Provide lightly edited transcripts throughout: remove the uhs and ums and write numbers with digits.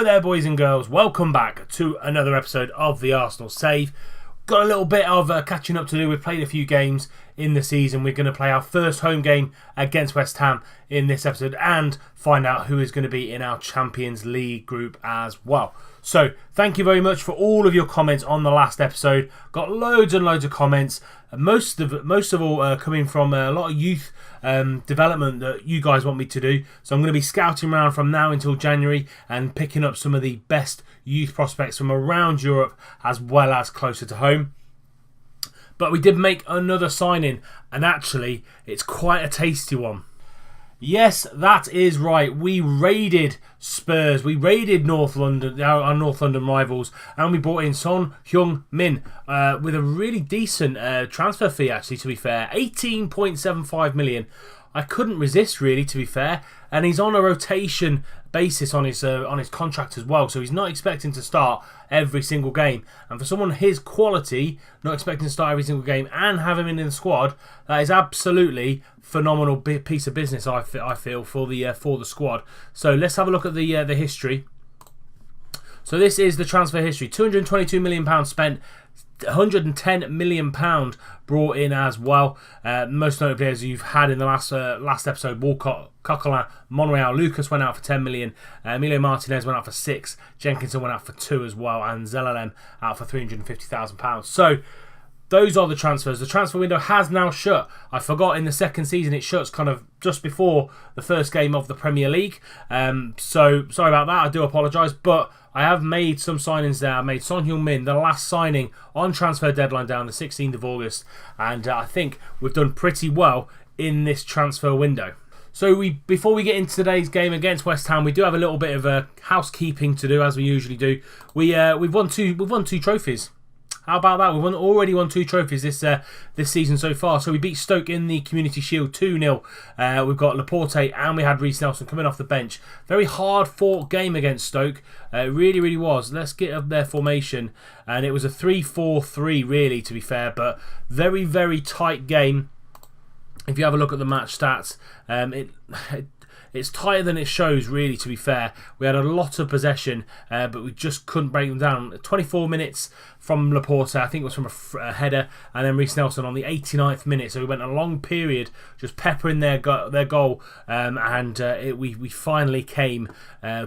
there, boys and girls. Welcome back to another episode of the Arsenal Save. Got a little bit of catching up to do. We've played a few games in the season. We're going to play our first home game against West Ham in this episode and find out who is going to be in our Champions League group as well. So, thank you very much for all of your comments on the last episode. Got loads and loads of comments. Most of all coming from a lot of youth development that you guys want me to do. So I'm going to be scouting around from now until January and picking up some of the best youth prospects from around Europe as well as closer to home. But we did make another signing, and actually it's quite a tasty one. Yes, that is right. We raided Spurs. We raided North London, our North London rivals, and we brought in Son Heung-min with a really decent transfer fee, actually, to be fair. 18.75 million. I couldn't resist, really, to be fair. And he's on a rotation basis on his contract as well, so he's not expecting to start every single game. And for someone his quality, not expecting to start every single game and have him in the squad, that is absolutely phenomenal piece of business. I feel for the squad. So let's have a look at the history. So this is the transfer history: £222 million spent. £110 million brought in as well. Most notable players you've had in the last episode: Walcott, Coquelin, Monreal. Lucas went out for 10 million. Emilio Martinez went out for 6. Jenkinson went out for 2 as well, and Zelalem out for £350,000. So those are the transfers. The transfer window has now shut. I forgot in the second season it shuts kind of just before the first game of the Premier League. So sorry about that. I do apologise, but I have made some signings there. I made Son Heung-min, the last signing on transfer deadline down the 16th of August, and I think we've done pretty well in this transfer window. So before we get into today's game against West Ham, we do have a little bit of housekeeping to do, as we usually do. We've won two trophies. How about that? We've already won 2 trophies this season so far. So we beat Stoke in the Community Shield 2-0. We've got Laporte and we had Reece Nelson coming off the bench. Very hard-fought game against Stoke. It really, really was. Let's get up their formation. And it was a 3-4-3, really, to be fair. But very, very tight game. If you have a look at the match stats, it's tighter than it shows, really, to be fair. We had a lot of possession, but we just couldn't break them down. 24 minutes from Laporte, I think it was from a header, and then Reece Nelson on the 89th minute. So we went a long period just peppering their goal, and we finally came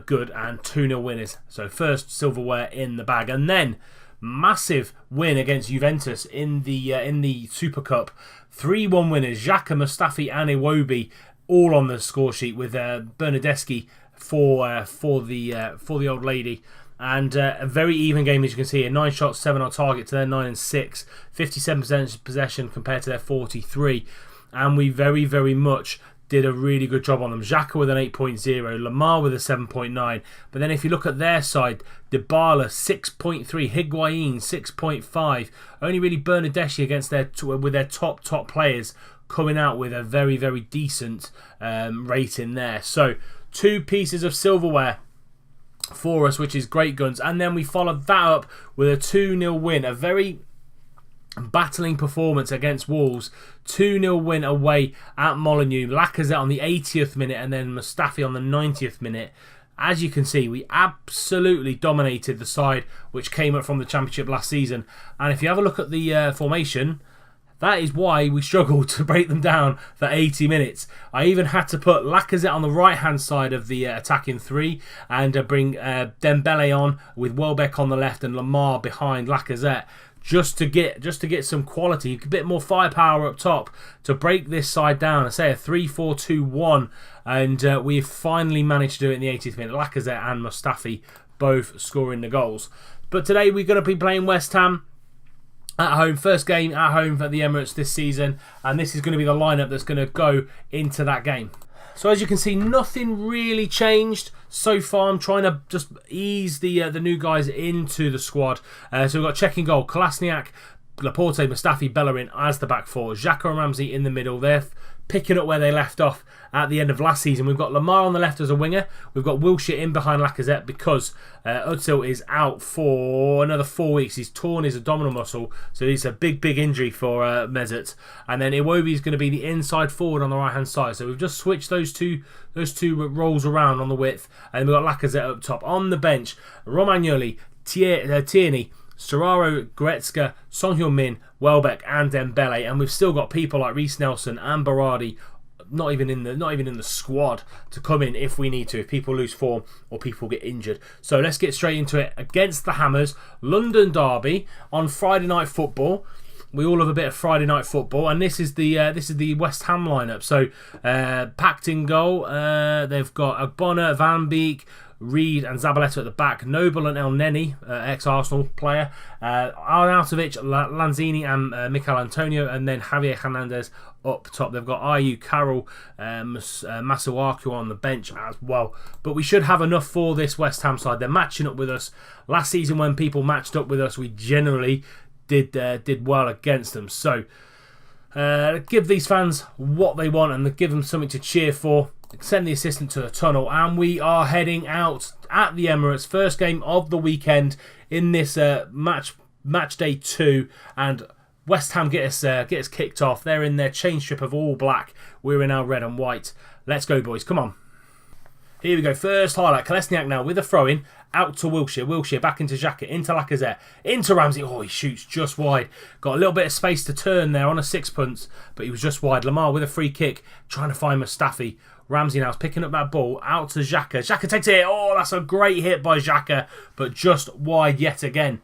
good and 2-0 winners. So first silverware in the bag, and then massive win against Juventus in the Super Cup. 3-1 winners: Xhaka, Mustafi and Iwobi, all on the score sheet, with Bernardeschi for the old lady. And a very even game, as you can see here. 9 shots, 7 on target to their 9 and 6. 57% possession compared to their 43. And we very, very much did a really good job on them. Xhaka with an 8.0, Lamar with a 7.9. But then if you look at their side, Dybala 6.3, Higuain 6.5. Only really Bernardeschi against with their top players coming out with a very, very decent rating there. So 2 pieces of silverware for us, which is great guns. And then we followed that up with a 2-0 win. A very battling performance against Wolves. 2-0 win away at Molineux. Lacazette on the 80th minute and then Mustafi on the 90th minute. As you can see, we absolutely dominated the side which came up from the Championship last season. And if you have a look at the formation, that is why we struggled to break them down for 80 minutes. I even had to put Lacazette on the right-hand side of the attacking 3 and bring Dembele on with Welbeck on the left and Lamar behind Lacazette, just to get some quality, a bit more firepower up top to break this side down. I say a 3-4-2-1, and we finally managed to do it in the 80th minute. Lacazette and Mustafi both scoring the goals. But today we're going to be playing West Ham at home. First game at home at the Emirates this season, and this is going to be the lineup that's going to go into that game. So as you can see, nothing really changed so far. I'm trying to just ease the new guys into the squad. So we've got Cech in goal, Kolasinac, Laporte, Mustafi, Bellerin as the back four, Xhaka and Ramsey in the middle. They're picking up where they left off at the end of last season. We've got Lamar on the left as a winger. We've got Wilshere in behind Lacazette because Özil is out for another 4 weeks. He's torn his abdominal muscle, so it's a big injury for Mesut. And then Iwobi is going to be the inside forward on the right-hand side. So we've just switched those two roles around on the width, and we've got Lacazette up top. On the bench, Romagnoli, Tierney, Serraro, Goretzka, Son Heung-min, Welbeck and Dembele, and we've still got people like Reece Nelson and Berardi not even in the squad to come in if we need to, if people lose form or people get injured. So let's get straight into it. Against the Hammers, London derby on Friday Night Football. We all love a bit of Friday Night Football, and this is the West Ham lineup. So packed in goal, they've got Agbona, Van Beek, Reed and Zabaleta at the back, Noble and El Neni, ex-Arsenal player, Arnautovic, Lanzini and Mikel Antonio, and then Javier Hernandez up top. They've got Ayew, Carroll, Masuaku on the bench as well. But we should have enough for this West Ham side. They're matching up with us. Last season when people matched up with us, we generally did well against them. So give these fans what they want and give them something to cheer for. Send the assistant to the tunnel, and we are heading out at the Emirates. First game of the weekend in this match day 2, and West Ham get us kicked off. They're in their chain strip of all black. We're in our red and white. Let's go, boys. Come on. Here we go. First highlight. Kolasinac now with a throw-in. Out to Wilshere. Wilshere back into Xhaka. Into Lacazette. Into Ramsey. Oh, he shoots just wide. Got a little bit of space to turn there on a sixpence, but he was just wide. Lamar with a free kick. Trying to find Mustafi. Ramsey now is picking up that ball. Out to Xhaka. Xhaka takes it. Oh, that's a great hit by Xhaka, but just wide yet again.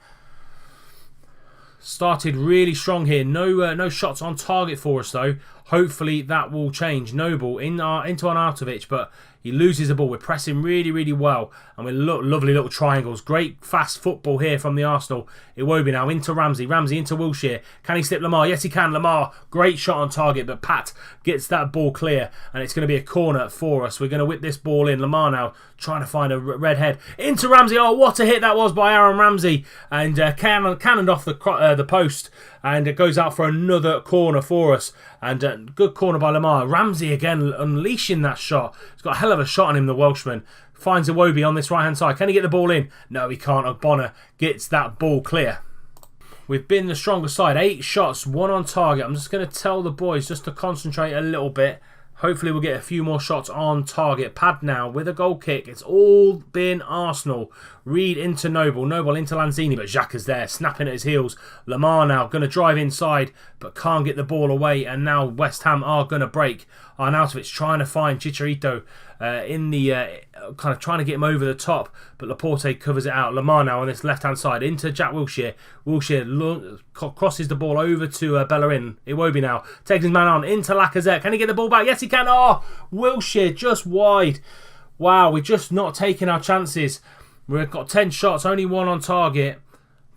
Started really strong here. No shots on target for us though. Hopefully that will change. Noble into Arnautovic, but he loses the ball. We're pressing really well, and we're lovely little triangles. Great fast football here from the Arsenal. Iwobi now into Ramsey. Ramsey into Wilshere. Can he slip Lamar? Yes, he can. Lamar, great shot on target, but Pat gets that ball clear, and it's going to be a corner for us. We're going to whip this ball in. Lamar now trying to find a red head into Ramsey. Oh, what a hit that was by Aaron Ramsey, and cannoned off the post, and it goes out for another corner for us. And good corner by Lamar. Ramsey again unleashing that shot. He's got a hell of a shot on him, the Welshman. Finds Iwobi on this right-hand side. Can he get the ball in? No, he can't. Ogbonna gets that ball clear. We've been the stronger side. 8 shots, 1 on target. I'm just going to tell the boys just to concentrate a little bit. Hopefully we'll get a few more shots on target. Pad now with a goal kick. It's all been Arsenal. Reed into Noble. Noble into Lanzini, but Xhaka's there, snapping at his heels. Lamar now going to drive inside, but can't get the ball away. And now West Ham are going to break. Arnautovic trying to find Chicharito in the kind of trying to get him over the top, but Laporte covers it out. Lamar now on this left-hand side into Jack Wilshere. Wilshere crosses the ball over to Bellerin. Iwobi now takes his man on into Lacazette. Can he get the ball back? Yes, he can. Oh, Wilshere just wide. Wow, we're just not taking our chances. We've got 10 shots, only 1 on target.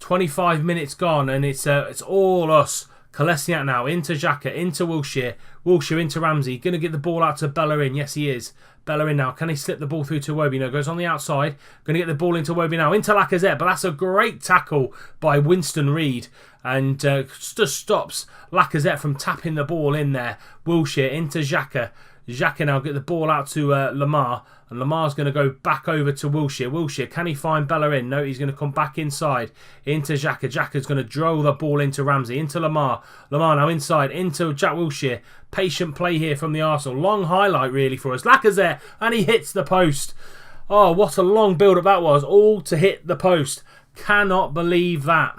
25 minutes gone, and it's all us. Kolasinac now into Xhaka, into Wilshere. Wilshere into Ramsey. Going to get the ball out to Bellerin. Yes, he is. Bellerin now. Can he slip the ball through to Iwobi? No, goes on the outside. Going to get the ball into Iwobi now. Into Lacazette. But that's a great tackle by Winston Reid. And just stops Lacazette from tapping the ball in there. Wilshere into Xhaka. Xhaka now get the ball out to Lamar. And Lamar's going to go back over to Wilshere. Wilshere, can he find Bellerin? No, he's going to come back inside into Xhaka. Xhaka's going to drill the ball into Ramsey, into Lamar. Lamar now inside into Jack Wilshere. Patient play here from the Arsenal. Long highlight really for us. Lacazette, and he hits the post. Oh, what a long build-up that was. All to hit the post. Cannot believe that.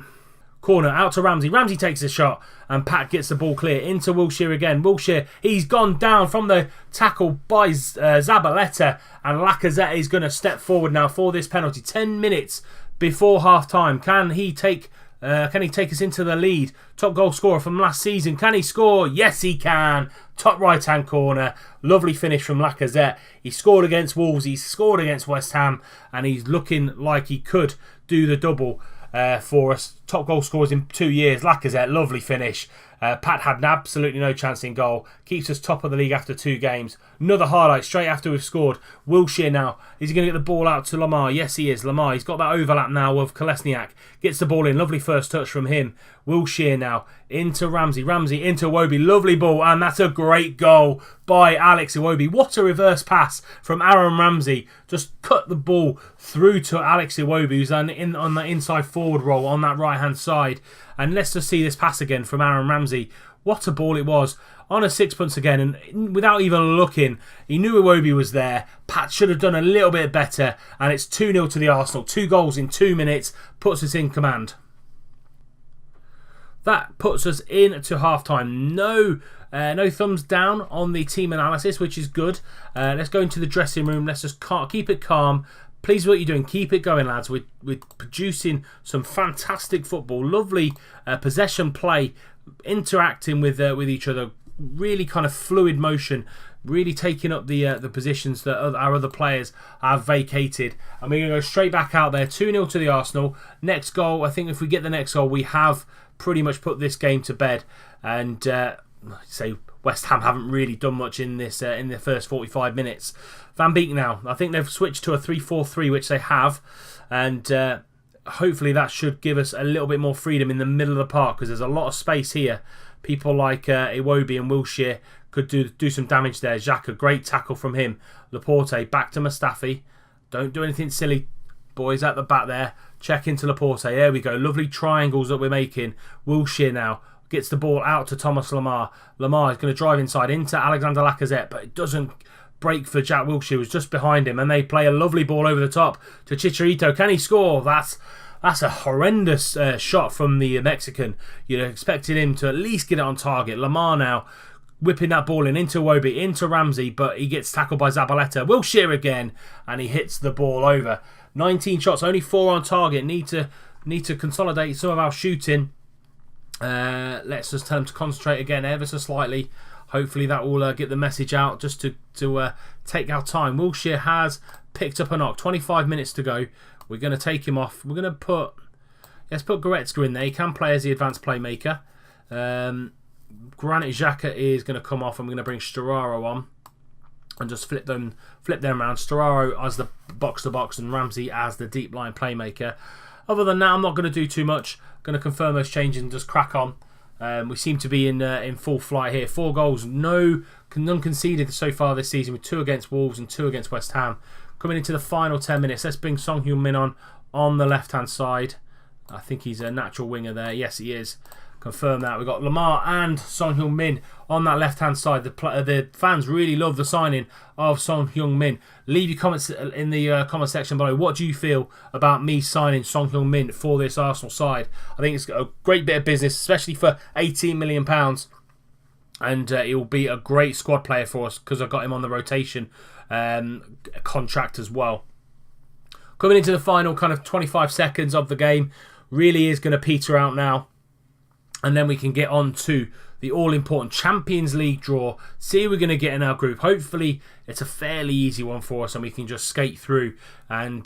Corner out to Ramsey. Ramsey takes a shot, and Pat gets the ball clear into Wilshere again. Wilshere, he's gone down from the tackle by Zabaleta, and Lacazette is going to step forward now for this penalty. 10 minutes before half time. Can he take us into the lead? Top goal scorer from last season. Can he score? Yes, he can. Top right-hand corner. Lovely finish from Lacazette. He scored against Wolves. He scored against West Ham, and he's looking like he could do the double for us. top goal scorers in 2 years. Lacazette, lovely finish. Pat had absolutely no chance in goal. Keeps us top of the league after 2 games. Another highlight straight after we've scored. Wilshere now. Is he going to get the ball out to Lamar? Yes, he is. Lamar, he's got that overlap now of Kolesniak. Gets the ball in. Lovely first touch from him. Wilshere now into Ramsey. Ramsey into Iwobi. Lovely ball. And that's a great goal by Alex Iwobi. What a reverse pass from Aaron Ramsey. Just cut the ball through to Alex Iwobi, who's on the inside forward role on that right-hand side. And let's just see this pass again from Aaron Ramsey. What a ball it was. On a sixpence again, and without even looking, he knew Iwobi was there. Pat should have done a little bit better, and it's 2-0 to the Arsenal. 2 goals in 2 minutes, puts us in command. That puts us into half-time. No thumbs down on the team analysis, which is good. Let's go into the dressing room. Let's just keep it calm. Please, what you're doing, keep it going, lads. We're producing some fantastic football, lovely possession play, interacting with each other, really kind of fluid motion, really taking up the positions that our other players have vacated. And we're going to go straight back out there, 2-0 to the Arsenal. Next goal, I think if we get the next goal, we have pretty much put this game to bed. And say West Ham haven't really done much in this in the first 45 minutes. Van Beek now, I think they've switched to a 3-4-3, which they have, and hopefully that should give us a little bit more freedom in the middle of the park, because there's a lot of space here. People like Iwobi and Wilshere could do some damage there. Xhaka, great tackle from him. Laporte back to Mustafi. Don't do anything silly, boys, at the back there. Check into Laporte. There we go. Lovely triangles that we're making. Wilshere now gets the ball out to Thomas Lamar. Lamar is going to drive inside into Alexander Lacazette, but it doesn't break for Jack Wilshere, who's just behind him, and they play a lovely ball over the top to Chicharito. Can he score? That's a horrendous shot from the Mexican. You'd have expected him to at least get it on target. Lamar now whipping that ball into Iwobi, into Ramsey, but he gets tackled by Zabaleta. Wilshere again, and he hits the ball over. 19 shots, only 4 on target. Need to consolidate some of our shooting. Let's just tell him to concentrate again ever so slightly. Hopefully that will get the message out, just to take our time. Wilshere has picked up a knock. 25 minutes to go. We're going to take him off. We're going to let's put Goretzka in there. He can play as the advanced playmaker. Granit Xhaka is going to come off. I'm going to bring Storaro on and just flip them around. Storaro as the box-to-box and Ramsey as the deep line playmaker. Other than that, I'm not going to do too much. I'm going to confirm those changes and just crack on. We seem to be in full flight here. 4 goals, none conceded so far this season, with 2 against Wolves and 2 against West Ham. Coming into the final 10 minutes, let's bring Son Heung-min on the left-hand side. I think he's a natural winger there. Yes, he is. Confirm that. We've got Lamar and Son Heung-min on that left-hand side. The fans really love the signing of Son Heung-min. Leave your comments in the comment section below. What do you feel about me signing Son Heung-min for this Arsenal side? I think it's a great bit of business, especially for £18 million. And he will be a great squad player for us, because I've got him on the rotation contract as well. Coming into the final kind of 25 seconds of the game, really is going to peter out now. And then we can get on to the all-important Champions League draw. See who we're going to get in our group. Hopefully, it's a fairly easy one for us and we can just skate through and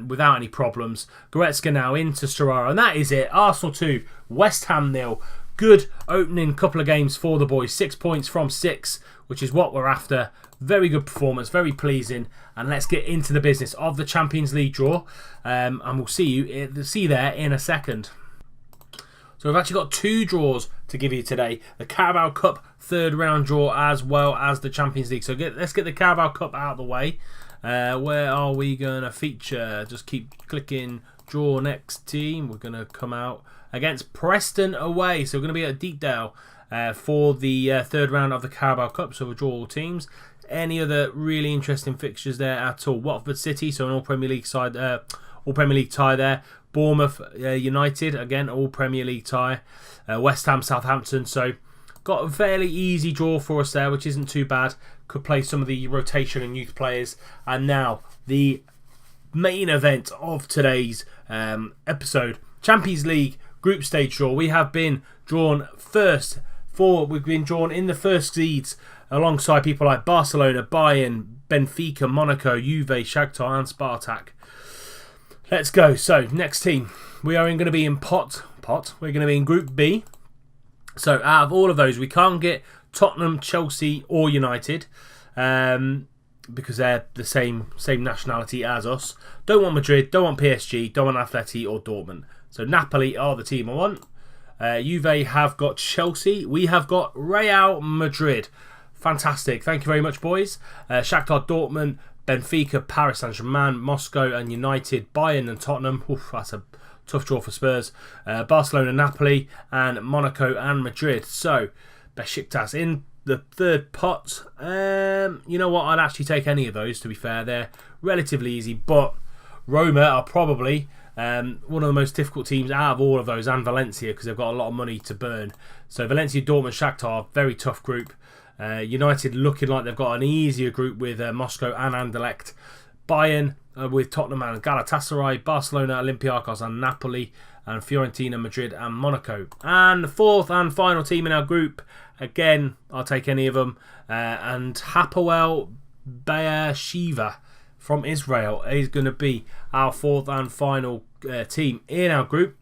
without any problems. Goretzka now into Storaro. And that is it. Arsenal 2, West Ham 0. Good opening couple of games for the boys. 6 points from 6, which is what we're after. Very good performance, very pleasing. And let's get into the business of the Champions League draw. And we'll see you there in a second. So we've actually got 2 draws to give you today. The Carabao Cup third round draw as well as the Champions League. So let's get the Carabao Cup out of the way. Where are we going to feature? Just keep clicking draw next team. We're going to come out against Preston away. So we're going to be at Deepdale for the third round of the Carabao Cup. So we'll draw all teams. Any other really interesting fixtures there at all? Watford City, so an all Premier League side, all Premier League tie there. Bournemouth United, again, all Premier League tie. West Ham, Southampton. So got a fairly easy draw for us there, which isn't too bad. Could play some of the rotation and youth players. And now the main event of today's episode, Champions League group stage draw. We have been drawn we've been drawn in the first seeds alongside people like Barcelona, Bayern, Benfica, Monaco, Juve, Shakhtar and Spartak. Let's go. So, next team. We are going to be in pot jackpot, we're going to be in Group B. So out of all of those, we can't get Tottenham, Chelsea or United because they're the same nationality as us. Don't want Madrid, don't want PSG, don't want Atleti or Dortmund. So Napoli are the team I want. Juve have got Chelsea. We have got Real Madrid. Fantastic. Thank you very much, boys. Shakhtar, Dortmund, Benfica, Paris Saint-Germain, Moscow and United, Bayern and Tottenham. Oof, that's a tough draw for Spurs. Barcelona, Napoli and Monaco and Madrid. So, Besiktas in the third pot. You know what? I'd actually take any of those, to be fair. They're relatively easy, but Roma are probably one of the most difficult teams out of all of those, and Valencia, because they've got a lot of money to burn. So Valencia, Dortmund, Shakhtar, very tough group. United looking like they've got an easier group with Moscow and Anderlecht. Bayern with Tottenham and Galatasaray, Barcelona, Olympiacos and Napoli, and Fiorentina, Madrid and Monaco. And the fourth and final team in our group, again, I'll take any of them, and Hapoel Beersheva from Israel is going to be our fourth and final team in our group.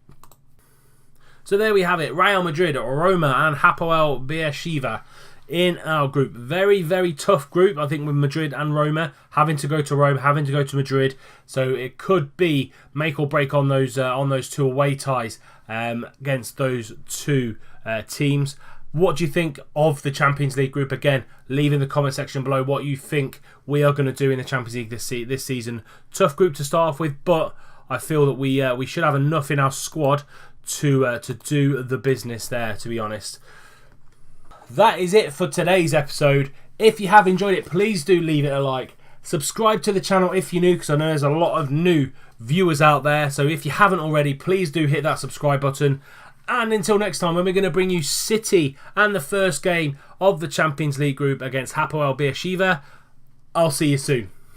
So there we have it, Real Madrid, Roma and Hapoel Beersheva in our group. Very, very tough group, I think, with Madrid and Roma having to go to Rome, having to go to Madrid. So it could be make or break on those two away ties against those two teams. What do you think of the Champions League group? Again, leave in the comment section below what you think we are going to do in the Champions League this season. Tough group to start off with, but I feel that we should have enough in our squad to do the business there, to be honest. That is it for today's episode. If you have enjoyed it, please do leave it a like. Subscribe to the channel if you're new, because I know there's a lot of new viewers out there. So if you haven't already, please do hit that subscribe button. And until next time, when we're going to bring you City and the first game of the Champions League group against Hapoel Beersheva, I'll see you soon.